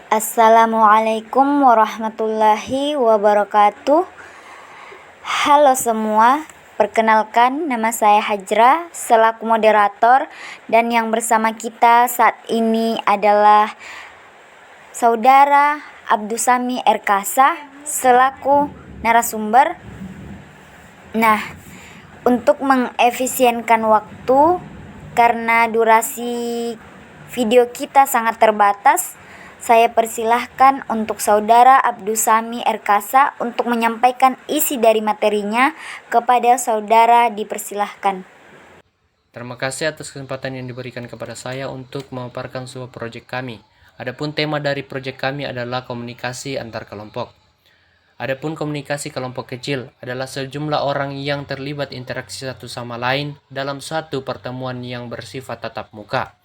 Assalamualaikum warahmatullahi wabarakatuh. Halo semua, perkenalkan nama saya Hajra selaku moderator, dan yang bersama kita saat ini adalah Saudara Abdusami Erkasa selaku narasumber. Nah, untuk mengefisienkan waktu karena durasi video kita sangat terbatas, saya persilahkan untuk Saudara Abdusami Erkasa untuk menyampaikan isi dari materinya. Kepada saudara dipersilahkan. Terima kasih atas kesempatan yang diberikan kepada saya untuk memaparkan sebuah proyek kami. Adapun tema dari proyek kami adalah komunikasi antar kelompok. Adapun komunikasi kelompok kecil adalah sejumlah orang yang terlibat interaksi satu sama lain dalam suatu pertemuan yang bersifat tatap muka.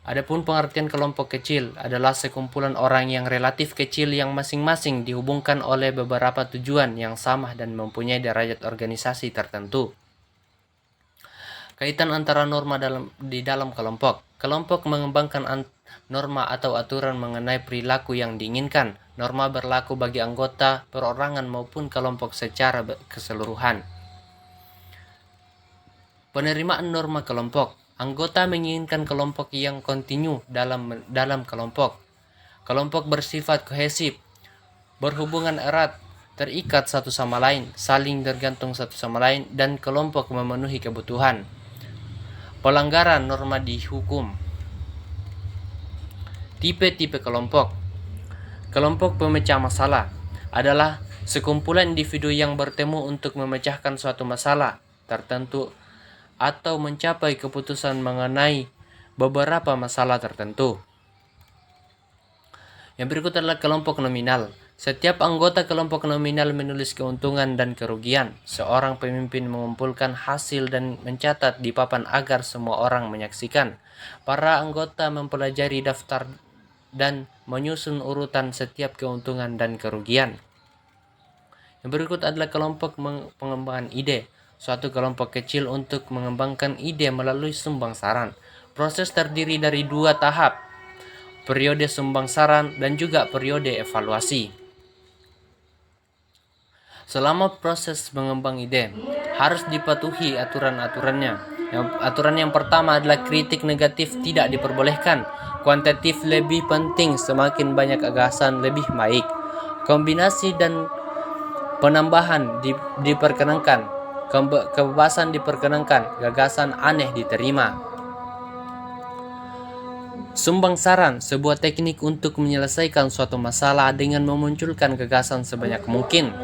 Adapun pengertian kelompok kecil adalah sekumpulan orang yang relatif kecil yang masing-masing dihubungkan oleh beberapa tujuan yang sama dan mempunyai derajat organisasi tertentu. Kaitan antara norma di dalam kelompok. Kelompok mengembangkan norma atau aturan mengenai perilaku yang diinginkan. Norma berlaku bagi anggota, perorangan maupun kelompok secara keseluruhan. Penerimaan norma kelompok. Anggota menginginkan kelompok yang kontinu dalam kelompok. Kelompok bersifat kohesif, berhubungan erat, terikat satu sama lain, saling tergantung satu sama lain, dan kelompok memenuhi kebutuhan. Pelanggaran norma dihukum. Tipe-tipe kelompok. Kelompok pemecah masalah adalah sekumpulan individu yang bertemu untuk memecahkan suatu masalah tertentu atau mencapai keputusan mengenai beberapa masalah tertentu. Yang berikut adalah kelompok nominal. Setiap anggota kelompok nominal menulis keuntungan dan kerugian. Seorang pemimpin mengumpulkan hasil dan mencatat di papan agar semua orang menyaksikan. Para anggota mempelajari daftar dan menyusun urutan setiap keuntungan dan kerugian. Yang berikut adalah kelompok pengembangan ide. Suatu kelompok kecil untuk mengembangkan ide melalui sumbang saran. Proses terdiri dari 2 tahap, periode sumbang saran dan juga periode evaluasi. Selama proses mengembang ide, harus dipatuhi aturan-aturannya. Aturan yang pertama adalah kritik negatif tidak diperbolehkan. Kuantitatif lebih penting, semakin banyak gagasan lebih baik. Kombinasi dan penambahan diperkenankan. Kebebasan diperkenankan, gagasan aneh diterima. Sumbang saran, sebuah teknik untuk menyelesaikan suatu masalah dengan memunculkan gagasan sebanyak mungkin.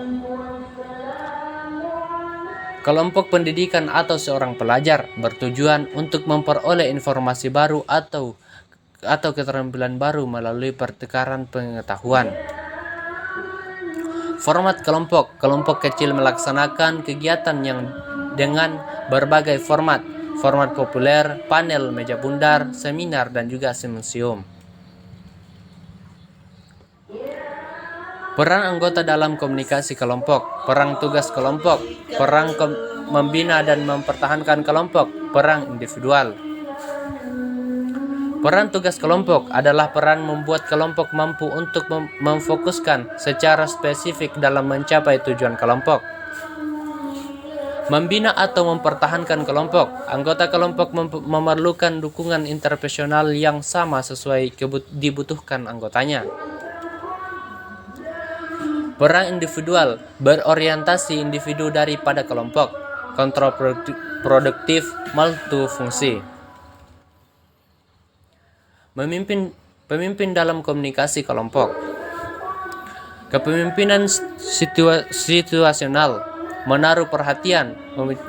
Kelompok pendidikan atau seorang pelajar bertujuan untuk memperoleh informasi baru atau keterampilan baru melalui pertukaran pengetahuan. Format kelompok. Kelompok kecil melaksanakan kegiatan yang dengan berbagai format. Format populer, panel, meja bundar, seminar, dan juga simposium. Peran anggota dalam komunikasi kelompok. Peran tugas kelompok. Peran membina dan mempertahankan kelompok. Peran individual. Peran tugas kelompok adalah peran membuat kelompok mampu untuk memfokuskan secara spesifik dalam mencapai tujuan kelompok. Membina atau mempertahankan kelompok. Anggota kelompok memerlukan dukungan interpersonal yang sama sesuai dibutuhkan anggotanya. Peran individual berorientasi individu daripada kelompok. Kontraproduktif, multifungsi. Pemimpin dalam komunikasi kelompok. Kepemimpinan situasional, menaruh perhatian,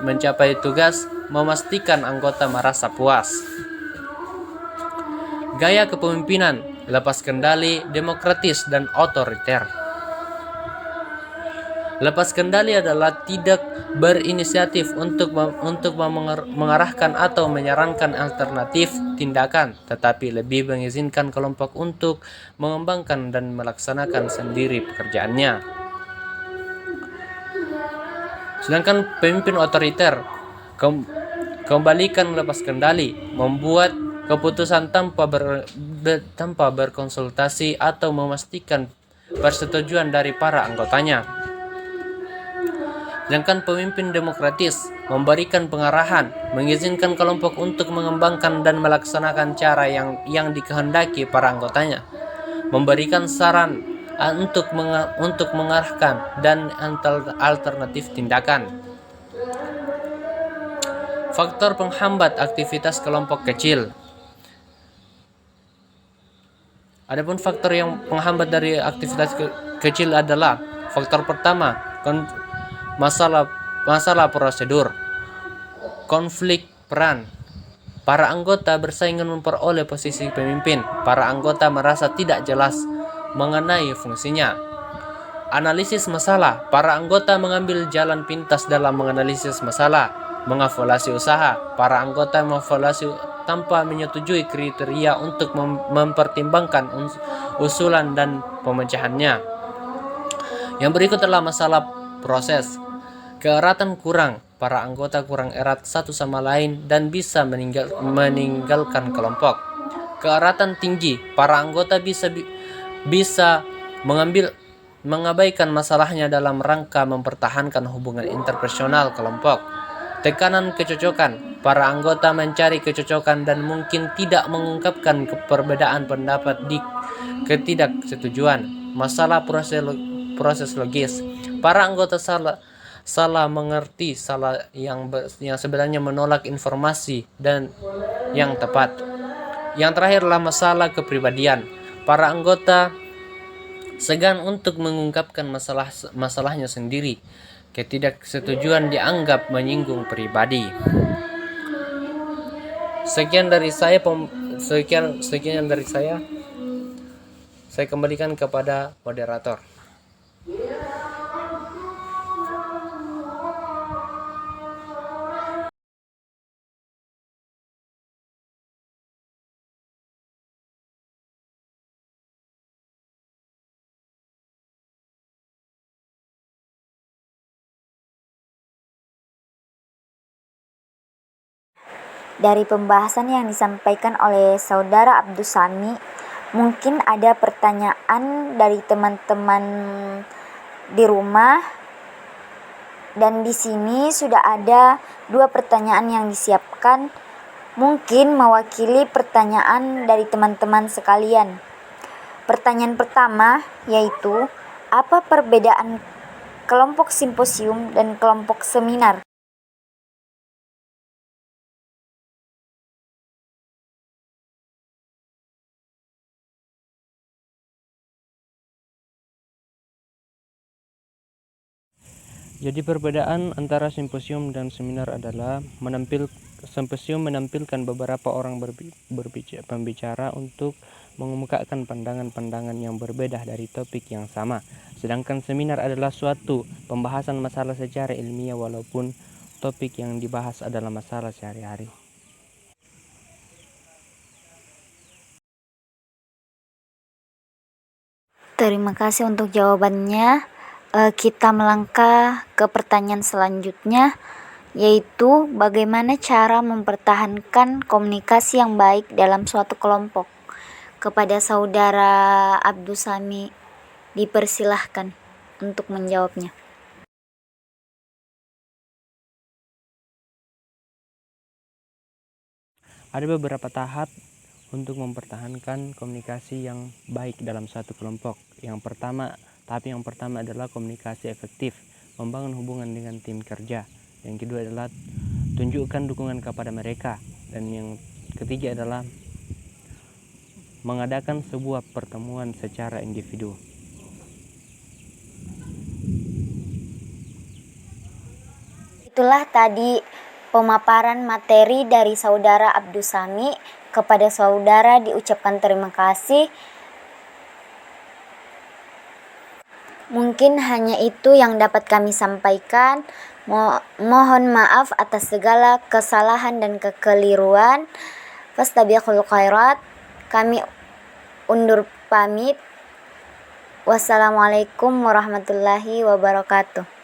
mencapai tugas, memastikan anggota merasa puas. Gaya kepemimpinan, lepas kendali, demokratis, dan otoriter. Lepas kendali adalah tidak berinisiatif untuk mengarahkan atau menyarankan alternatif tindakan, tetapi lebih mengizinkan kelompok untuk mengembangkan dan melaksanakan sendiri pekerjaannya. Sedangkan pemimpin otoriter kembalikan lepas kendali, membuat keputusan tanpa berkonsultasi atau memastikan persetujuan dari para anggotanya. Sedangkan pemimpin demokratis memberikan pengarahan, mengizinkan kelompok untuk mengembangkan dan melaksanakan cara yang dikehendaki para anggotanya, memberikan saran untuk mengarahkan dan alternatif tindakan. Faktor penghambat aktivitas kelompok kecil. Adapun faktor yang penghambat dari aktivitas kecil adalah faktor pertama, masalah prosedur, konflik peran. Para anggota bersaingan memperoleh posisi pemimpin. Para anggota merasa tidak jelas mengenai fungsinya. Analisis masalah. Para anggota mengambil jalan pintas dalam menganalisis masalah. Mengevaluasi usaha. Para anggota mengevaluasi tanpa menyetujui kriteria untuk mempertimbangkan usulan dan pemecahannya. Yang berikut adalah masalah proses. Keeratan kurang. Para anggota kurang erat satu sama lain dan bisa meninggalkan kelompok. Keeratan tinggi. Para anggota bisa mengabaikan masalahnya dalam rangka mempertahankan hubungan interpersonal kelompok. Tekanan kecocokan. Para anggota mencari kecocokan dan mungkin tidak mengungkapkan perbedaan pendapat di ketidaksetujuan. Masalah proses logis. Para anggota salah mengerti, yang sebenarnya menolak informasi dan yang tepat. Yang terakhir adalah masalah kepribadian. Para anggota segan untuk mengungkapkan masalahnya sendiri. Ketidaksetujuan dianggap menyinggung pribadi. Sekian dari saya. Saya kembalikan kepada moderator. Dari pembahasan yang disampaikan oleh Saudara Abdus Sami, mungkin ada pertanyaan dari teman-teman di rumah, dan di sini sudah ada 2 pertanyaan yang disiapkan, mungkin mewakili pertanyaan dari teman-teman sekalian. Pertanyaan pertama yaitu, apa perbedaan kelompok simposium dan kelompok seminar? Jadi perbedaan antara simposium dan seminar adalah simposium menampilkan beberapa orang pembicara untuk mengemukakan pandangan-pandangan yang berbeda dari topik yang sama. Sedangkan seminar adalah suatu pembahasan masalah secara ilmiah walaupun topik yang dibahas adalah masalah sehari-hari. Terima kasih untuk jawabannya. Kita melangkah ke pertanyaan selanjutnya, yaitu bagaimana cara mempertahankan komunikasi yang baik dalam suatu kelompok. Kepada Saudara Abdus Sami, dipersilahkan untuk menjawabnya. Ada beberapa tahap untuk mempertahankan komunikasi yang baik dalam satu kelompok. Tahap yang pertama adalah komunikasi efektif, membangun hubungan dengan tim kerja. Yang kedua adalah tunjukkan dukungan kepada mereka. Dan yang ketiga adalah mengadakan sebuah pertemuan secara individu. Itulah tadi pemaparan materi dari Saudara Abdus Sami. Kepada saudara diucapkan terima kasih. Mungkin hanya itu yang dapat kami sampaikan. Mohon maaf atas segala kesalahan dan kekeliruan. Fastabiqul khairat. Kami undur pamit. Wassalamualaikum warahmatullahi wabarakatuh.